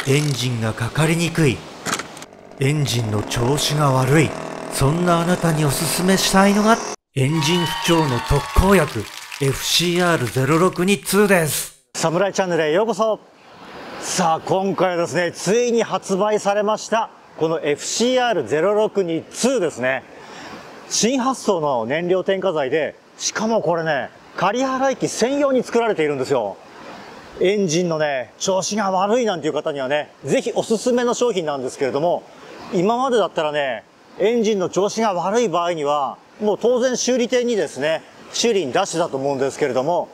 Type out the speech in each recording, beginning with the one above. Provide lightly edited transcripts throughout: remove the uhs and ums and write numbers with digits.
エンジンがかかりにくい、エンジンの調子が悪い、そんなあなたにおすすめしたいのがエンジン不調の特効薬 FCR062-2 です。サムライチャンネルへようこそ。さあ今回はですね、ついに発売されましたこの FCR062-2 ですね。新発想の燃料添加剤で、しかもこれね、仮払い機専用に作られているんですよ。エンジンのね、調子が悪いなんていう方にはね、ぜひおすすめの商品なんですけれども、今までだったらね、エンジンの調子が悪い場合には、もう当然修理店にですね、修理に出してたと思うんですけれども、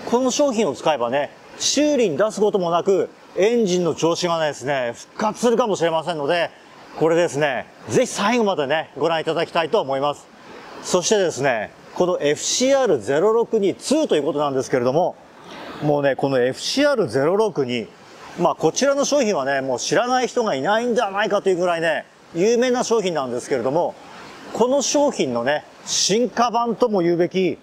この商品を使えばね、修理に出すこともなく、エンジンの調子がですね、復活するかもしれませんので、これですね、ぜひ最後までね、ご覧いただきたいと思います。そしてですね、この FCR062-2 ということなんですけれども、もうね、この FCR062、こちらの商品はね、もう知らない人がいないんじゃないかというぐらいね、有名な商品なんですけれども、この商品のね、進化版とも言うべき、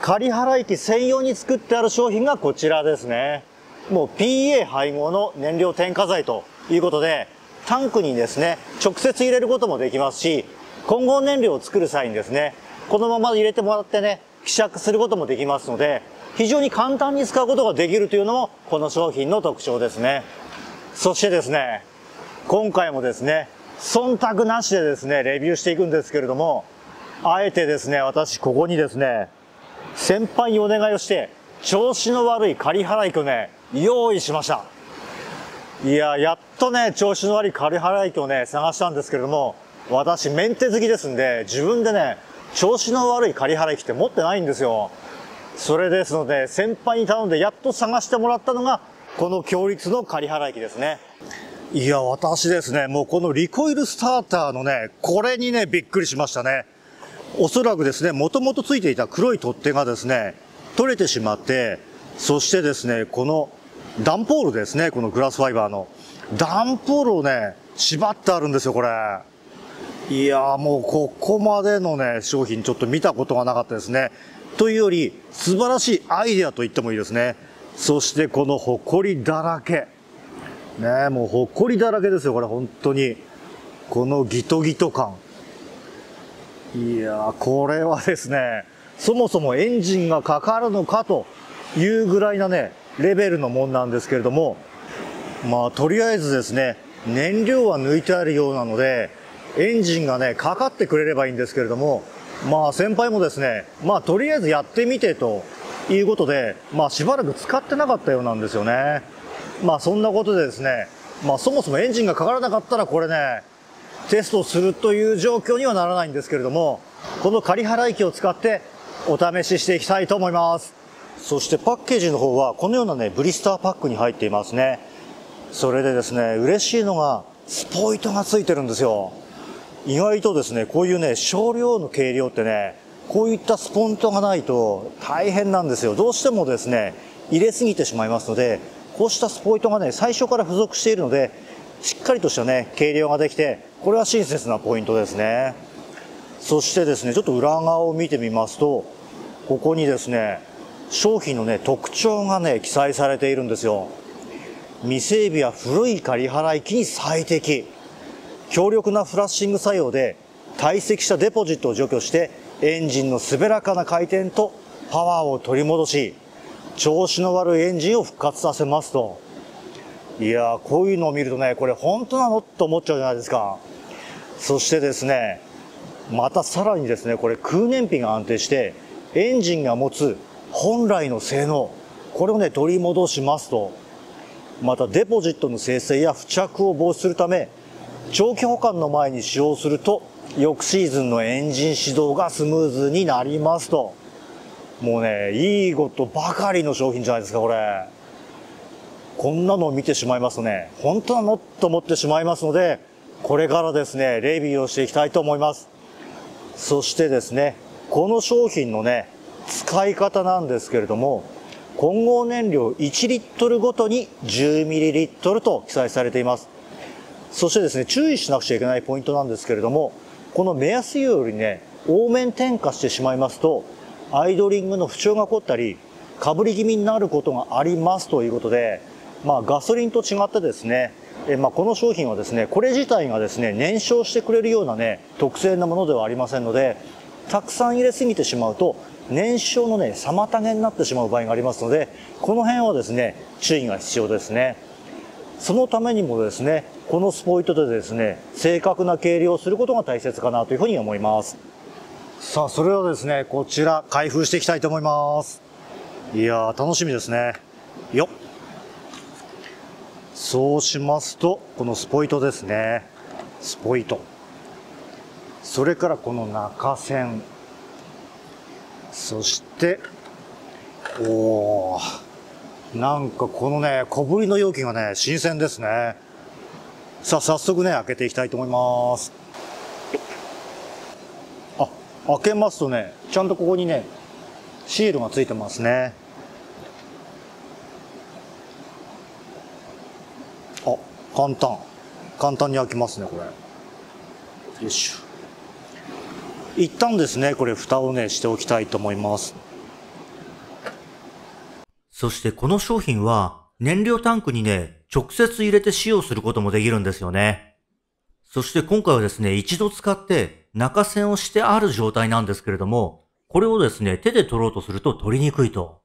仮払い機専用に作ってある商品がこちらですね。もう PA 配合の燃料添加剤ということで、タンクにですね、直接入れることもできますし、混合燃料を作る際にですね、このまま入れてもらってね、希釈することもできますので、非常に簡単に使うことができるというのも、この商品の特徴ですね。そしてですね、今回もですね、忖度なしでですね、レビューしていくんですけれども、あえてですね、私ここにですね、先輩にお願いをして、調子の悪い仮払い機をね、用意しました。いや、やっとね、調子の悪い仮払い機をね、探したんですけれども、私メンテ好きですんで、自分でね、調子の悪い仮払い機って持ってないんですよ。それですので、先輩に頼んでやっと探してもらったのが、この強力の仮払い機ですね。いや、私ですね、もうこのリコイルスターターのね、これにね、びっくりしましたね。おそらくですね、もともとついていた黒い取っ手がですね、取れてしまって、そしてですね、この段ポールですね、このグラスファイバーの段ポールをね、縛ってあるんですよ、これ。いやー、もうここまでのね、商品ちょっと見たことがなかったですね。というより、素晴らしいアイデアと言ってもいいですね。そしてこのホコリだらけ。ね、もうホコリだらけですよ、これ本当に。このギトギト感。いやー、これはですね、そもそもエンジンがかかるのかというぐらいなね、レベルのもんなんですけれども、とりあえずですね、燃料は抜いてあるようなので、エンジンがね、かかってくれればいいんですけれども、先輩もですね、とりあえずやってみてということで、しばらく使ってなかったようなんですよね。そんなことでですね、そもそもエンジンがかからなかったらこれね、テストするという状況にはならないんですけれども、この仮払い機を使ってお試ししていきたいと思います。そしてパッケージの方はこのようなね、ブリスターパックに入っていますね。それでですね、嬉しいのがスポイトがついてるんですよ。意外とですね、こういうね、少量の計量ってね、こういったスポントがないと大変なんですよ。どうしてもですね、入れすぎてしまいますので、こうしたスポイトがね、最初から付属しているので、しっかりとしたね、計量ができて、これは親切なポイントですね。そしてですね、ちょっと裏側を見てみますと、ここにですね、商品のね、特徴がね、記載されているんですよ。未整備や古い仮払い機に最適。強力なフラッシング作用で堆積したデポジットを除去してエンジンの滑らかな回転とパワーを取り戻し、調子の悪いエンジンを復活させますと。いやー、こういうのを見るとね、これ本当なのと思っちゃうじゃないですか。そしてですね、またさらにですね、これ空燃費が安定してエンジンが持つ本来の性能、これをね、取り戻しますと。またデポジットの生成や付着を防止するため、長期保管の前に使用すると翌シーズンのエンジン始動がスムーズになりますと。もうね、いいことばかりの商品じゃないですか、これ。こんなのを見てしまいますとね、本当なのと思ってしまいますので、これからですね、レビューをしていきたいと思います。そしてですね、この商品のね、使い方なんですけれども、混合燃料1リットルごとに10ミリリットルと記載されています。そしてですね、注意しなくちゃいけないポイントなんですけれども、この目安よりね、多めに添加してしまいますと、アイドリングの不調が起こったり、かぶり気味になることがありますということで、ガソリンと違ってですね、この商品はですね、これ自体がですね、燃焼してくれるようなね、特性なものではありませんので、たくさん入れすぎてしまうと、燃焼のね、妨げになってしまう場合がありますので、この辺はですね、注意が必要ですね。そのためにもですね、このスポイトでですね、正確な計量をすることが大切かなというふうに思います。さあ、それではですね、こちら開封していきたいと思います。いやー、楽しみですね。よっ。そうしますと、このスポイトですね。スポイト。それからこの中線。そして、なんかこのね、小ぶりの容器がね、新鮮ですね。さあ、早速ね、開けていきたいと思います。開けますとね、ちゃんとここにね、シールがついてますね。簡単に開きますね、これ。よいしょ。一旦ですね、これ蓋をね、しておきたいと思います。そしてこの商品は燃料タンクにね、直接入れて使用することもできるんですよね。そして今回はですね、一度使って中栓をしてある状態なんですけれども、これをですね、手で取ろうとすると取りにくいと。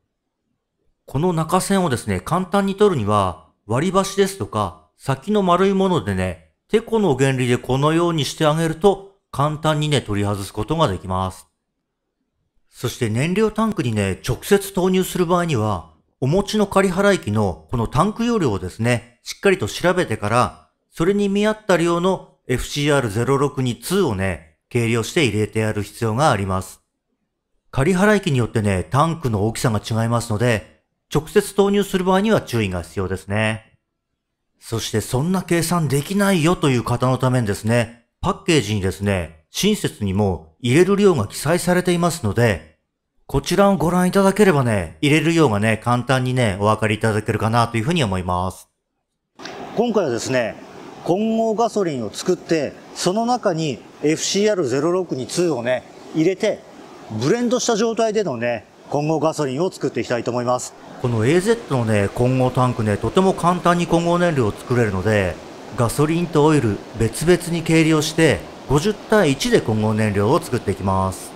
この中栓をですね、簡単に取るには、割り箸ですとか、先の丸いものでね、テコの原理でこのようにしてあげると、簡単にね、取り外すことができます。そして燃料タンクにね、直接投入する場合には、お持ちの仮払い機のこのタンク容量をですね、しっかりと調べてから、それに見合った量の FCR062-2 をね、計量して入れてやる必要があります。仮払い機によってね、タンクの大きさが違いますので、直接投入する場合には注意が必要ですね。そしてそんな計算できないよという方のためにですね、パッケージにですね、親切にも入れる量が記載されていますので、こちらをご覧いただければね、入れる量がね、簡単にね、お分かりいただけるかなというふうに思います。今回はですね、混合ガソリンを作って、その中に FCR062-2 をね、入れて、ブレンドした状態でのね、混合ガソリンを作っていきたいと思います。この AZ のね、混合タンクね、とても簡単に混合燃料を作れるので、ガソリンとオイル別々に計量して50対1で混合燃料を作っていきます。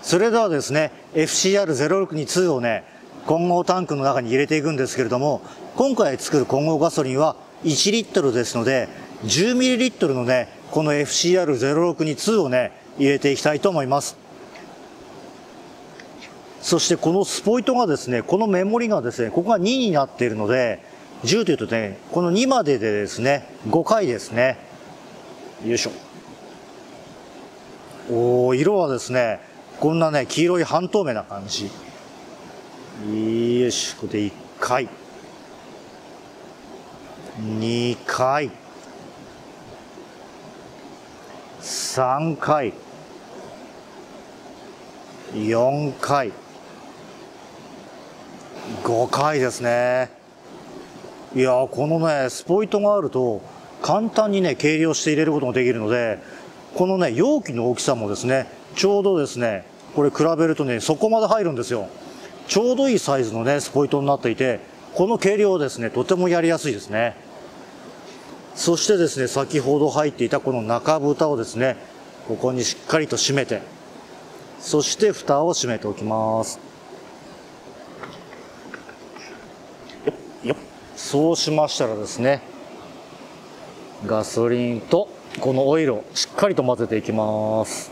それではですね、FCR062-2 をね、混合タンクの中に入れていくんですけれども、今回作る混合ガソリンは1リットルですので、10ミリリットルのね、この FCR062-2 をね、入れていきたいと思います。そしてこのスポイトがですね、このメモリがですね、ここが2になっているので、10というとね、この2まででですね、5回ですね。よいしょ。色はですね、こんなね、黄色い半透明な感じ。よし、これで1回。2回。3回。4回。5回ですね。いやー、このね、スポイトがあると、簡単にね、計量して入れることができるので、このね、容器の大きさもですね、ちょうどですね、これ比べるとね、そこまで入るんですよ。ちょうどいいサイズのね、スポイトになっていて、この計量ですね、とてもやりやすいですね。そしてですね、先ほど入っていたこの中蓋をですね、ここにしっかりと閉めて、そして蓋を閉めておきます。そうしましたらですね、ガソリンとこのオイルをしっかりと混ぜていきます。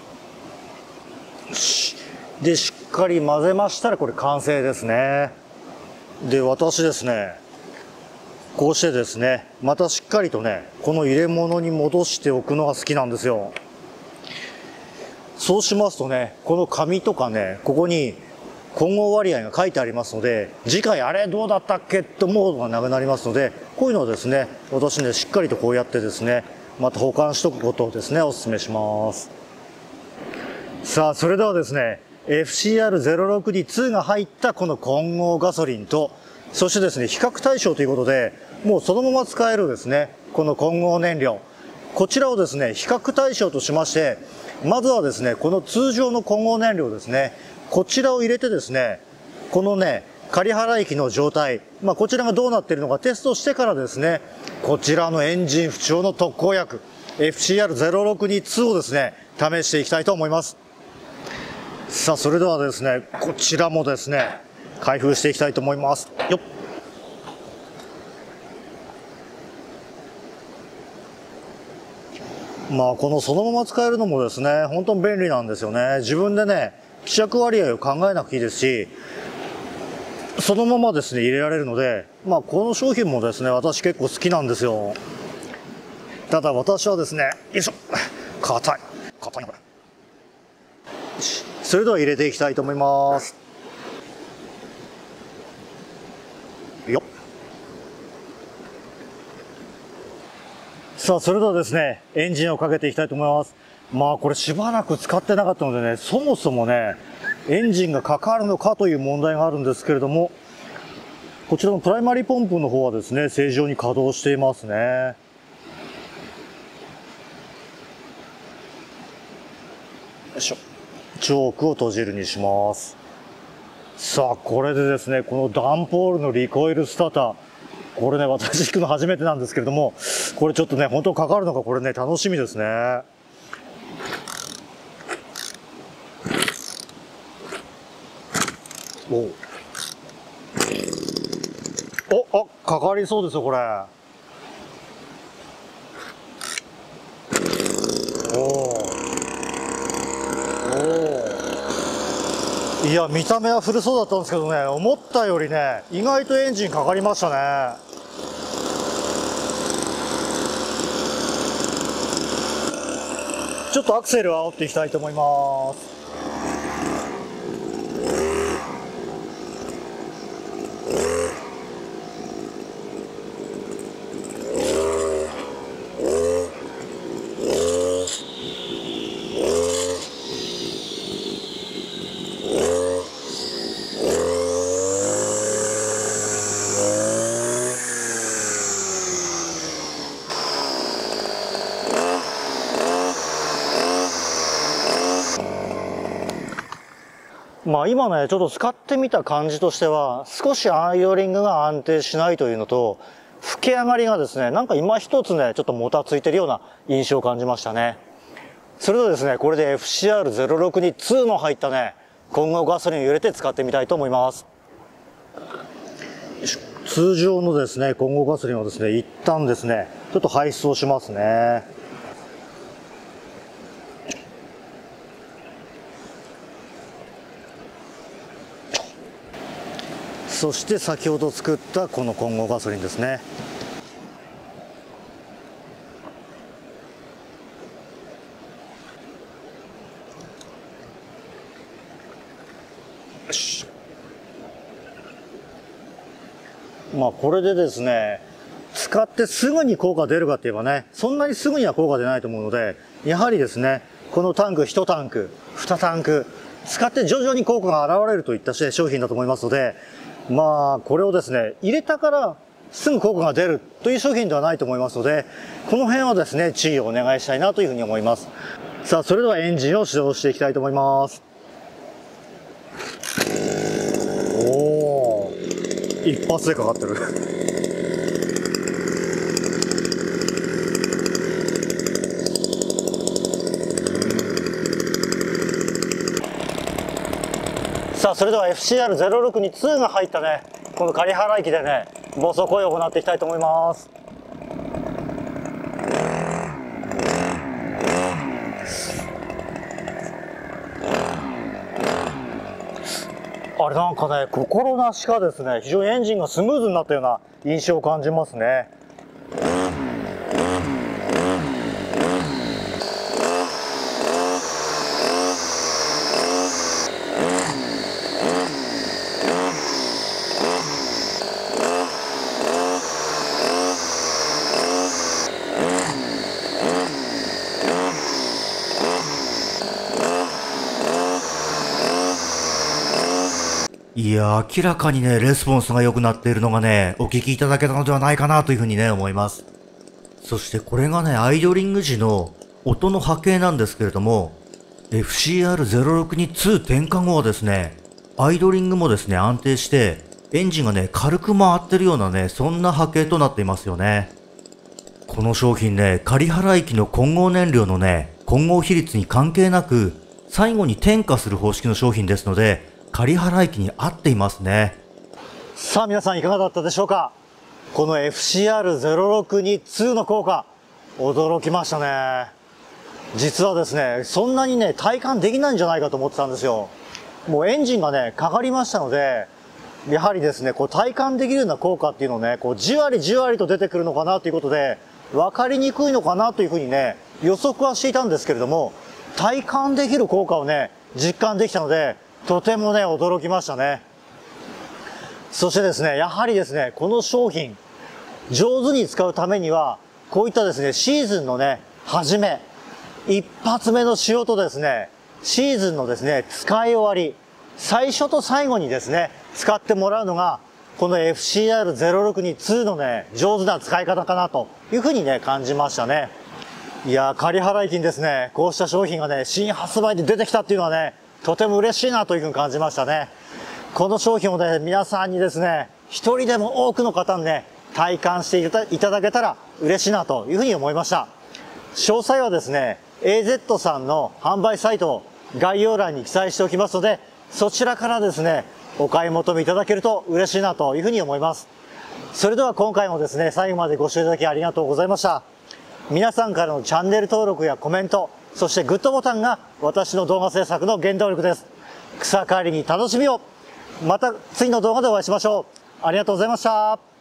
で、しっかり混ぜましたらこれ完成ですね。で、私ですね、こうしてですね、またしっかりとね、この入れ物に戻しておくのが好きなんですよ。そうしますとね、この紙とかね、ここに混合割合が書いてありますので、次回あれどうだったっけって思うことがなくなりますので、こういうのをですね、私ね、しっかりとこうやってですね、また保管しとくことをですね、お勧めします。さあ、それではですね、FCR062-2 が入ったこの混合ガソリンと、そしてですね、比較対象ということで、もうそのまま使えるですね、この混合燃料。こちらをですね、比較対象としまして、まずはですね、この通常の混合燃料ですね、こちらを入れてですね、このね、仮払い機の状態、こちらがどうなっているのかテストしてからですね、こちらのエンジン不調の特効薬、FCR0622 をですね、試していきたいと思います。さあ、それではですね、こちらもですね、開封していきたいと思います。よっ。このそのまま使えるのもですね、本当に便利なんですよね。自分でね、希釈割合を考えなくていいですし、そのままですね、入れられるので、この商品もですね、私結構好きなんですよ。ただ私はですね、よいしょ、硬いのか。それでは入れていきたいと思います。よっ。さあ、それではですね、エンジンをかけていきたいと思います。これしばらく使ってなかったのでね、そもそもね、エンジンがかかるのかという問題があるんですけれども、こちらのプライマリーポンプの方はですね、正常に稼働していますね。よいしょ。チョークを閉じるにします。さあ、これでですね、このダンポールのリコイルスターター、これね、私引くの初めてなんですけれども、これちょっとね、本当かかるのか、これね、楽しみですね。かかりそうですよ、これ。いや、見た目は古そうだったんですけどね、思ったよりね、意外とエンジンかかりましたね。ちょっとアクセルを煽っていきたいと思います。今ね、ちょっと使ってみた感じとしては、少しアイドリングが安定しないというのと、吹き上がりがですね、なんか今一つね、ちょっともたついてるような印象を感じましたね。それではですね、これで FCR0622 の入ったね、混合ガソリンを入れて使ってみたいと思います。通常のですね、混合ガソリンをですね、一旦ですね、ちょっと排出をしますね。そして先ほど作ったこの混合ガソリンですね。よし。これでですね、使ってすぐに効果出るかって言えばね、そんなにすぐには効果出ないと思うので、やはりですね、このタンク1タンク、2タンク、使って徐々に効果が現れるといった商品だと思いますので、これをですね、入れたからすぐ効果が出るという商品ではないと思いますので、この辺はですね、注意をお願いしたいなというふうに思います。さあ、それではエンジンを始動していきたいと思います。一発でかかってる。さあ、それでは FCR0622 が入ったね、この仮払い機でね、暴走行為を行っていきたいと思います。あれなんかね、心なしかですね、非常にエンジンがスムーズになったような印象を感じますね。いや、明らかにね、レスポンスが良くなっているのがね、お聞きいただけたのではないかなというふうにね、思います。そしてこれがね、アイドリング時の音の波形なんですけれども、FCR0622 点火後はですね、アイドリングもですね、安定して、エンジンがね、軽く回ってるようなね、そんな波形となっていますよね。この商品ね、仮払い機の混合燃料のね、混合比率に関係なく、最後に転嫁する方式の商品ですので、仮払い機に合っていますね。さあ皆さんいかがだったでしょうか。この FCR062-2 の効果、驚きましたね。実はですね、そんなにね、体感できないんじゃないかと思ってたんですよ。もうエンジンがね、かかりましたので、やはりですね、こう体感できるような効果っていうのをね、こうじわりじわりと出てくるのかなということで、分かりにくいのかなというふうにね、予測はしていたんですけれども、体感できる効果をね、実感できたので、とてもね、驚きましたね。そしてですね、やはりですね、この商品、上手に使うためには、こういったですね、シーズンのね、初め、一発目の仕様とですね、シーズンのですね、使い終わり、最初と最後にですね、使ってもらうのが、この FCR062-2 のね、上手な使い方かなというふうにね、感じましたね。いやー、仮払い金ですね。こうした商品がね、新発売で出てきたっていうのはね、とても嬉しいなというふうに感じましたね。この商品をね、皆さんにですね、一人でも多くの方にね、体感していただけたら嬉しいなというふうに思いました。詳細はですね、AZ さんの販売サイトを概要欄に記載しておきますので、そちらからですね、お買い求めいただけると嬉しいなというふうに思います。それでは今回もですね、最後までご視聴いただきありがとうございました。皆さんからのチャンネル登録やコメント、そしてグッドボタンが私の動画制作の原動力です。草刈りに楽しみを。また次の動画でお会いしましょう。ありがとうございました。